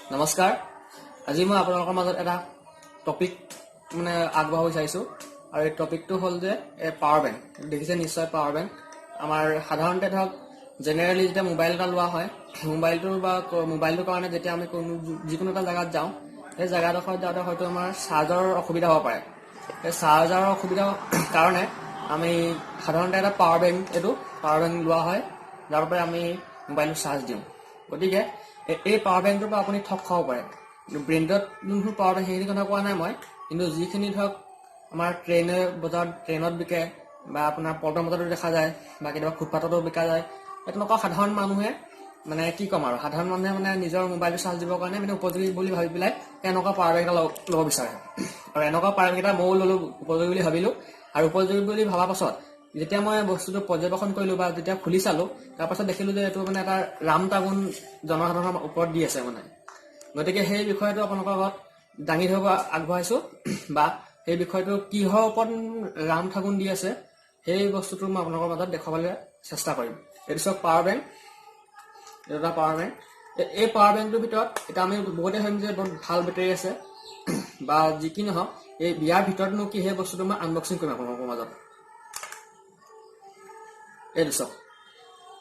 নমস্কাৰ আজি মই আপোনালোকৰ মাজত এটা টপিক আগবঢ়াব বিচাৰিছো আৰু এই টপিকটো হ'ল যে পাৱাৰ বেংক দেখিছে নিশ্চয় পাৱাৰ বেংক আমাৰ সাধাৰণতে ধৰক জেনেৰেলি যেতিয়া মোবাইল এটা লোৱা হয় মোবাইলটোৰ কাৰণে যেতিয়া আমি যিকোনো এটা জায়গাত যাওঁ সেই জায়গাডোখৰত যাওঁতে হয়তো আমাৰ চাৰ্জৰ অসুবিধা হ'ব পাৰে এই চাৰ্জাৰৰ অসুবিধাৰ কাৰণে আমি সাধাৰণতে এটা পাৱাৰ বেংক লোৱা হয় যাৰ বাবে আমি মোবাইলটো চাৰ্জ দিওঁ গতিকে এই পাৱাৰ বেংকটোৰ পৰা আপুনি ঠগ খাব পাৰে কিন্তু ব্ৰেণ্ডত যোনবোৰ পাৱাৰ বেংক সেইখিনি কথা কোৱা নাই মই কিন্তু যিখিনি ধৰক আমাৰ ট্ৰেইনত বিকে বা আপোনাৰ পল্টন বজাৰতো দেখা যায় বা কেতিয়াবা ফুটপাথতো বিকা যায় তেনেকুৱা সাধাৰণ মানুহে কি ক'ম আৰু সাধাৰণ মানুহে নিজৰ মোবাইলটো চাৰ্জ দিবৰ কাৰণে উপযোগী বুলি ভাবি পেলাই এনেকুৱা পাৱাৰ বেংক এটা ল'ব বিচাৰে আৰু এনেকুৱা পাৱাৰ বেংক এটা ময়ো ল'লো উপযোগী বুলি ভাবিলোঁ আৰু উপযোগী বুলি ভবাৰ পাছত যেতিয়া মই বস্তুটো পৰ্যবেক্ষণ কৰিলোঁ বা যেতিয়া খুলি চালোঁ তাৰপাছত দেখিলোঁ যে এইটো এটা ৰাম টাগুন জনসাধাৰণৰ ওপৰত দি আছে গতিকে সেই বিষয়টো আপোনালোকৰ আগত দাঙি ধৰিব আগবঢ়াইছোঁ বা সেই বিষয়টো কিহৰ ওপৰত ৰাম ঠাগুন দি আছে সেই বস্তুটো মই আপোনালোকৰ মাজত দেখুৱাবলৈ চেষ্টা কৰিম এইটো চাওক পাৱাৰ বেংক এইটো এটা পাৱাৰ বেংক এই পাৱাৰ বেংকটোৰ ভিতৰত এতিয়া আমি বহুতে ভাবিম যে বহুত ভাল বেটেৰী আছে বা যি কি নহওক এই ইয়াৰ ভিতৰতনো কি সেই বস্তুটো মই আনবক্সিং কৰিম আপোনালোকৰ মাজত এইটো চাওক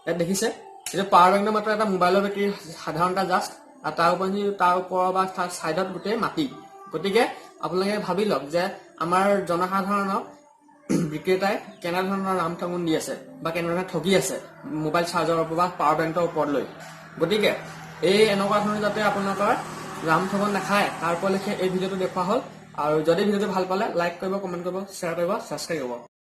ইয়াত দেখিছে এইটো পাৱাৰ বেংকটো মাত্ৰ এটা মোবাইলৰ বেটেৰী সাধাৰণ এটা জাষ্ট আৰু তাৰ ওপৰৰ বা তাৰ ছাইডত গোটেই মাটি গতিকে আপোনালোকে ভাবি লওক যে আমাৰ জনসাধাৰণক বিক্ৰেতাই কেনেধৰণৰ ৰাম ঠাগুন দি আছে বা কেনেধৰণে ঠগি আছে মোবাইল চাৰ্জাৰৰ ওপৰত বা পাৱাৰ বেংকৰ ওপৰত লৈ গতিকে এনেকুৱা ধৰণে যাতে আপোনালোকৰ ৰাম ঠগন নাখায় তাৰ উপলক্ষে এই ভিডিঅ'টো দেখুওৱা হ'ল আৰু যদি ভিডিঅ'টো ভাল পালে লাইক কৰিব কমেণ্ট কৰিব শ্বেয়াৰ কৰিব ছাবস্ক্ৰাইব কৰিব